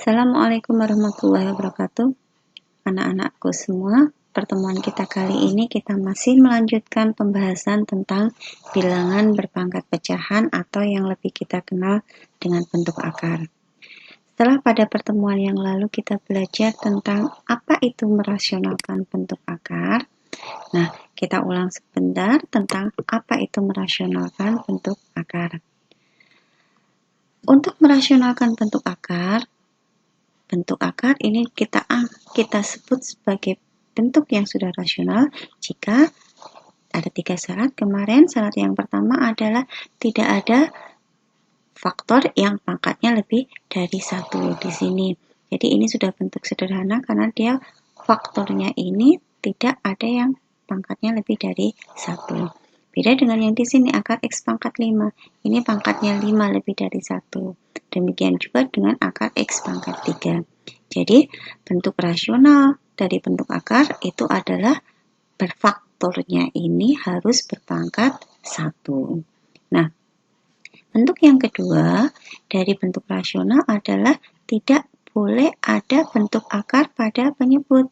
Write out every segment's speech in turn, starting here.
Assalamualaikum warahmatullahi wabarakatuh. Anak-anakku semua, pertemuan kita kali ini kita masih melanjutkan pembahasan tentang bilangan berpangkat pecahan atau yang lebih kita kenal dengan bentuk akar. Setelah pada pertemuan yang lalu kita belajar tentang apa itu merasionalkan bentuk akar. Nah, kita ulang sebentar tentang apa itu merasionalkan bentuk akar. Untuk merasionalkan bentuk akar ini kita sebut sebagai bentuk yang sudah rasional jika ada 3 syarat. Kemarin syarat yang pertama adalah tidak ada faktor yang pangkatnya lebih dari 1 di sini. Jadi ini sudah bentuk sederhana karena dia faktornya ini tidak ada yang pangkatnya lebih dari 1. Beda dengan yang di sini akar X pangkat 5. Ini pangkatnya 5 lebih dari 1. Demikian juga dengan akar X pangkat 3. Jadi bentuk rasional dari bentuk akar itu adalah berfaktornya ini harus berpangkat 1. Nah, bentuk yang kedua dari bentuk rasional adalah tidak boleh ada bentuk akar pada penyebut.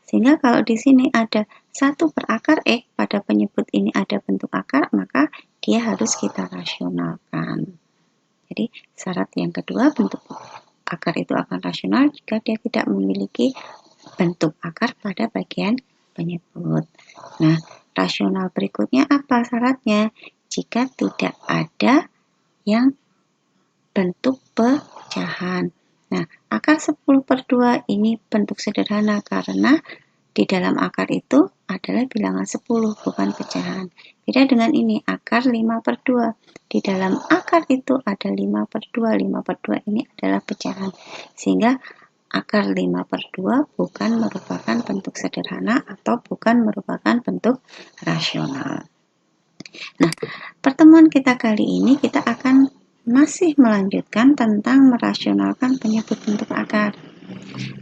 Sehingga kalau di sini ada 1 per akar X, pada penyebut ini ada bentuk akar, maka dia harus kita rasionalkan. Jadi syarat yang kedua, bentuk akar itu akan rasional jika dia tidak memiliki bentuk akar pada bagian penyebut. Nah, rasional berikutnya apa syaratnya? Jika tidak ada yang bentuk pecahan. Nah, akar 10/2 ini bentuk sederhana karena di dalam akar itu adalah bilangan 10, bukan pecahan. Beda dengan ini, akar 5/2. Di dalam akar itu ada 5/2. 5/2 ini adalah pecahan. Sehingga akar 5/2 bukan merupakan bentuk sederhana atau bukan merupakan bentuk rasional. Nah, pertemuan kita kali ini kita akan masih melanjutkan tentang merasionalkan penyebut bentuk akar.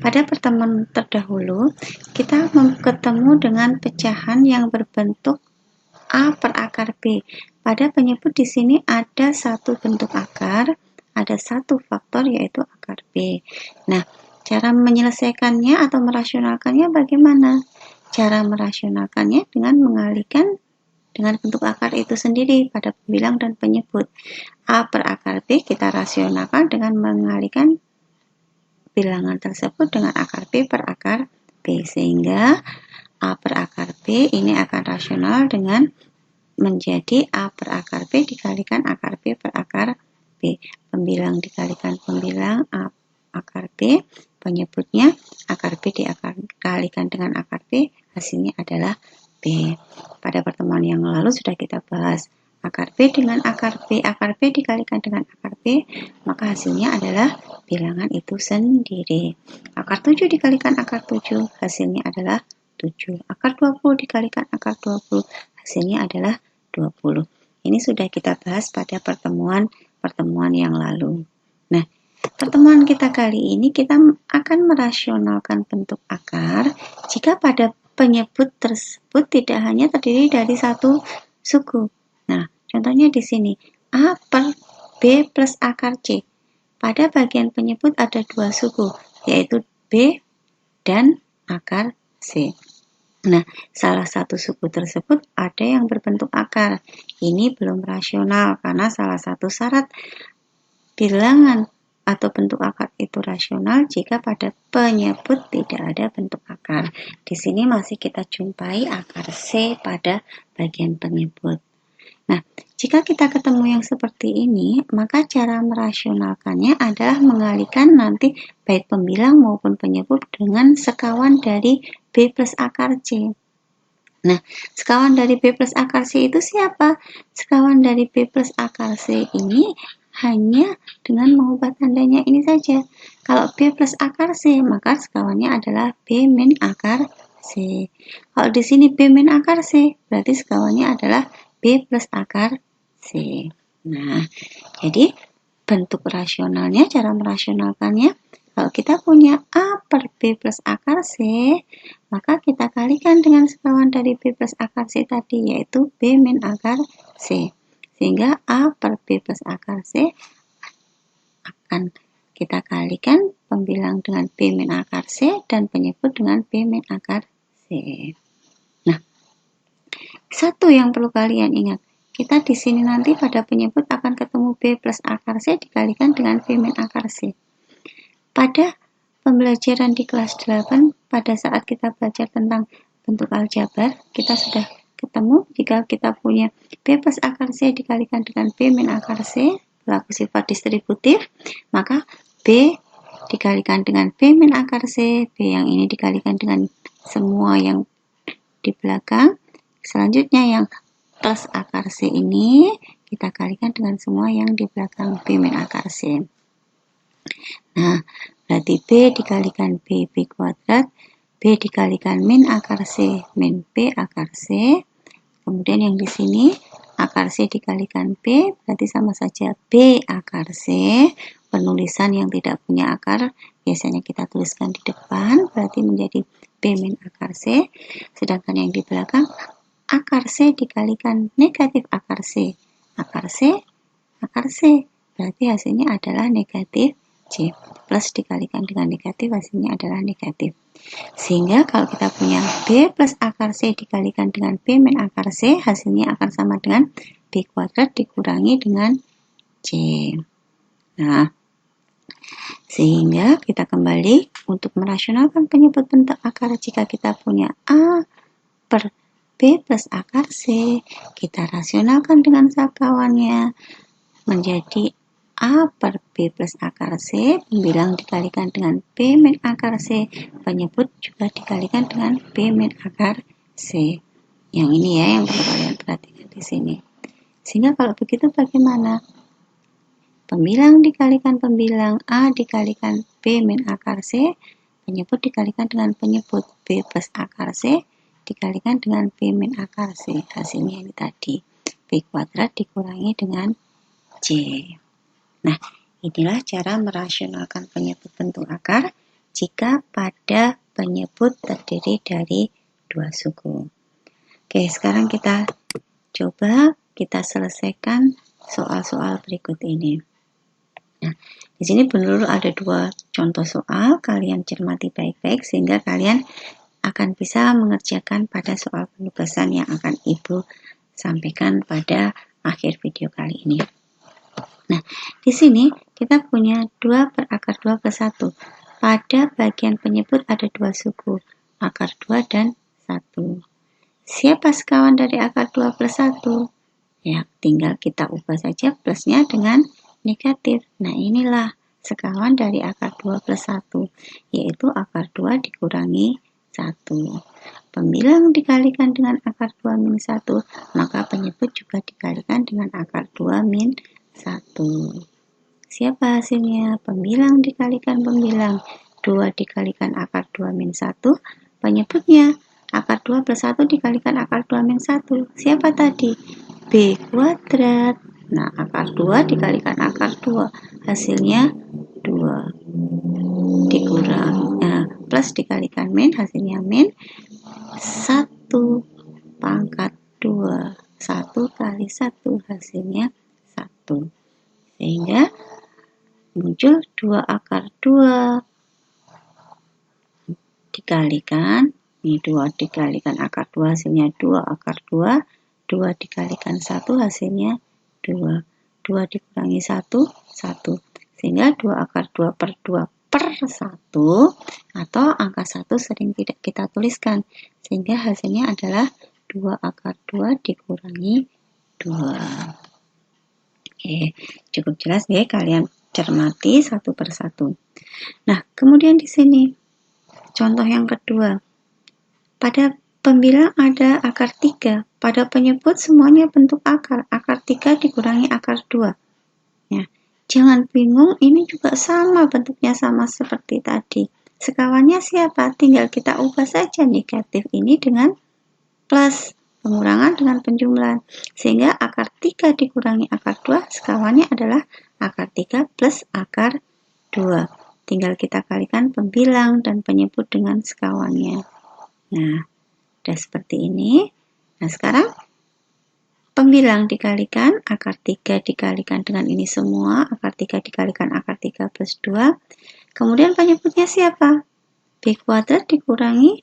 Pada pertemuan terdahulu, kita ketemu dengan pecahan yang berbentuk A per akar B. Pada penyebut di sini ada 1 bentuk akar, ada 1 faktor yaitu akar B. Nah, cara menyelesaikannya atau merasionalkannya bagaimana? Cara merasionalkannya dengan mengalihkan dengan bentuk akar itu sendiri pada pembilang dan penyebut. A per akar B kita rasionalkan dengan mengalihkan bilangan tersebut dengan akar B per akar B, sehingga A per akar B ini akan rasional dengan menjadi A per akar B dikalikan akar B per akar B. Pembilang dikalikan pembilang A akar B, penyebutnya akar B dikalikan dengan akar B, hasilnya adalah B. Pada pertemuan yang lalu sudah kita bahas akar B dengan akar B dikalikan dengan akar B, maka hasilnya adalah bilangan itu sendiri. Akar 7 dikalikan akar 7, hasilnya adalah 7. Akar 20 dikalikan akar 20, hasilnya adalah 20. Ini sudah kita bahas pada pertemuan yang lalu. Nah, pertemuan kita kali ini kita akan merasionalkan bentuk akar jika pada penyebut tersebut tidak hanya terdiri dari 1 suku. Nah, contohnya di sini A per B plus akar C. Pada bagian penyebut ada 2 suku, yaitu B dan akar C. Nah, salah satu suku tersebut ada yang berbentuk akar. Ini belum rasional karena salah satu syarat bilangan atau bentuk akar itu rasional jika pada penyebut tidak ada bentuk akar. Di sini masih kita jumpai akar C pada bagian penyebut. Nah, jika kita ketemu yang seperti ini, maka cara merasionalkannya adalah mengalihkan nanti baik pembilang maupun penyebut dengan sekawan dari B plus akar C. Nah, sekawan dari B plus akar C itu siapa? Sekawan dari B plus akar C ini hanya dengan mengubah tandanya ini saja. Kalau B plus akar C, maka sekawannya adalah B min akar C. Kalau di sini B min akar C, berarti sekawannya adalah B plus akar C. Nah, jadi bentuk rasionalnya, cara merasionalkannya, kalau kita punya A per B plus akar C, maka kita kalikan dengan sekawan dari B plus akar C tadi, yaitu B min akar C. Sehingga A per B plus akar C akan kita kalikan pembilang dengan B min akar C dan penyebut dengan B min akar C. Nah, satu yang perlu kalian ingat, kita di sini nanti pada penyebut akan ketemu B plus akar C dikalikan dengan B min akar C. Pada pembelajaran di kelas 8, pada saat kita belajar tentang bentuk aljabar, kita sudah ketemu jika kita punya B plus akar C dikalikan dengan B min akar C, berlaku sifat distributif, maka B dikalikan dengan B min akar C, B yang ini dikalikan dengan semua yang di belakang. Selanjutnya yang plus akar C ini kita kalikan dengan semua yang di belakang B min akar C. Nah, berarti B dikalikan B kuadrat, B dikalikan min akar C, min B akar C. Kemudian yang di sini akar C dikalikan B, berarti sama saja B akar C. Penulisan yang tidak punya akar biasanya kita tuliskan di depan, berarti menjadi B min akar C. Sedangkan yang di belakang akar C dikalikan negatif akar C. Akar C, berarti hasilnya adalah negatif C. Plus dikalikan dengan negatif, hasilnya adalah negatif. Sehingga kalau kita punya B plus akar C dikalikan dengan B min akar C, hasilnya akan sama dengan B kuadrat dikurangi dengan C. Nah, sehingga kita kembali untuk merasionalkan penyebut bentuk akar. Jika kita punya A per B plus akar C, kita rasionalkan dengan sakawannya menjadi A per B plus akar C, pembilang dikalikan dengan B min akar C, penyebut juga dikalikan dengan B min akar C. Yang ini ya yang perlu kalian perhatikan di sini. Sehingga kalau begitu bagaimana? Pembilang dikalikan pembilang A dikalikan B min akar C, penyebut dikalikan dengan penyebut B plus akar C dikalikan dengan B min akar C. Hasilnya ini tadi, B kuadrat dikurangi dengan C. Nah, inilah cara merasionalkan penyebut bentuk akar jika pada penyebut terdiri dari dua suku. Oke, sekarang kita coba kita selesaikan soal-soal berikut ini. Nah, di sini benar ada dua contoh soal, kalian cermati baik-baik sehingga kalian akan bisa mengerjakan pada soal penugasan yang akan Ibu sampaikan pada akhir video kali ini. Nah, di sini kita punya 2 per akar 2 plus 1. Pada bagian penyebut ada dua suku, akar 2 dan 1. Siapa sekawan dari akar 2 plus 1? Ya, tinggal kita ubah saja plusnya dengan negatif. Nah, inilah sekawan dari akar 2 plus 1, yaitu akar 2 dikurangi 1. Pembilang dikalikan dengan akar 2 min 1, maka penyebut juga dikalikan dengan akar 2 min 1. Siapa hasilnya? Pembilang dikalikan pembilang. 2 dikalikan akar 2 min 1. Penyebutnya akar 2 plus 1 dikalikan akar 2 min 1. Siapa tadi? B kuadrat. Nah, akar 2 dikalikan akar 2. Hasilnya 2. Dikurang. Nah, plus dikalikan min, hasilnya min 1 pangkat 2. 1 kali 1 hasilnya 1. Sehingga muncul 2 akar 2 dikalikan, ini 2 dikalikan akar 2 hasilnya 2 akar 2, 2 dikalikan 1 hasilnya 2, 2 dikurangi 1, 1. Sehingga 2 akar 2 per 2 per 1, atau angka 1 sering tidak kita tuliskan, sehingga hasilnya adalah 2 akar 2 dikurangi 2. Oke, cukup jelas ya, kalian cermati satu persatu. Nah, kemudian di sini contoh yang kedua. Pada pembilang ada akar 3. Pada penyebut semuanya bentuk akar. Akar 3 dikurangi akar 2. Ya, jangan bingung, ini juga sama bentuknya, sama seperti tadi. Sekawannya siapa? Tinggal kita ubah saja negatif ini dengan plus. Pengurangan dengan penjumlahan, sehingga akar 3 dikurangi akar 2, sekawannya adalah akar 3 plus akar 2. Tinggal kita kalikan pembilang dan penyebut dengan sekawannya. Nah, udah seperti ini. Nah, sekarang pembilang dikalikan, akar 3 dikalikan dengan ini semua, akar 3 dikalikan akar 3 plus 2. Kemudian penyebutnya siapa? B kuadrat dikurangi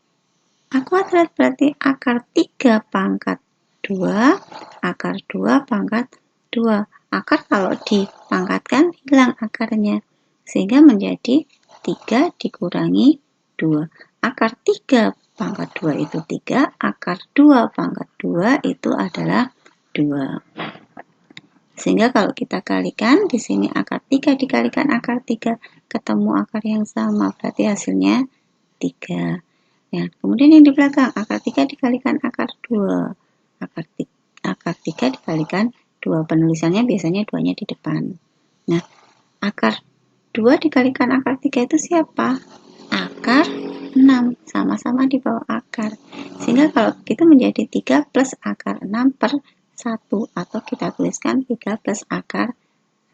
A kuadrat, berarti akar 3 pangkat 2, akar 2 pangkat 2. Akar kalau dipangkatkan hilang akarnya, sehingga menjadi 3 dikurangi 2. Akar 3 pangkat 2 itu 3, akar 2 pangkat 2 itu adalah 2. Sehingga kalau kita kalikan, di sini akar 3 dikalikan akar 3, ketemu akar yang sama, berarti hasilnya 3. Ya, kemudian yang di belakang, akar 3 dikalikan akar 2. Akar 3 dikalikan 2. Penulisannya biasanya 2-nya di depan. Nah, akar 2 dikalikan akar 3 itu siapa? Akar 6. Sama-sama di bawah akar. Sehingga kalau kita menjadi 3 plus akar 6 per 1. Atau kita tuliskan 3 plus akar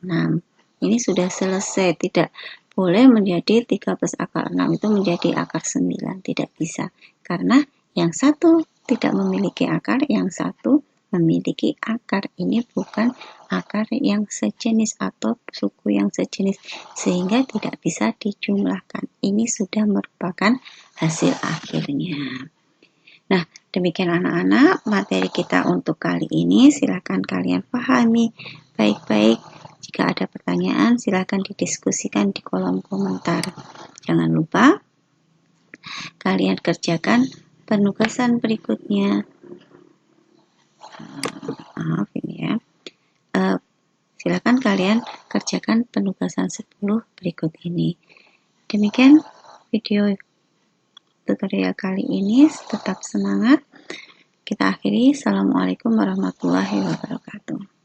6. Ini sudah selesai, tidak boleh menjadi 3 plus akar 6 itu menjadi akar 9, tidak bisa. Karena yang satu tidak memiliki akar, yang satu memiliki akar. Ini bukan akar yang sejenis atau suku yang sejenis, sehingga tidak bisa dijumlahkan. Ini sudah merupakan hasil akhirnya. Nah, demikian anak-anak materi kita untuk kali ini. Silakan kalian pahami baik-baik. Jika ada pertanyaan, silakan didiskusikan di kolom komentar. Jangan lupa kalian kerjakan penugasan berikutnya. Maaf ini ya. Silakan kalian kerjakan penugasan 10 berikut ini. Demikian video tutorial kali ini. Tetap semangat. Kita akhiri. Assalamualaikum warahmatullahi wabarakatuh.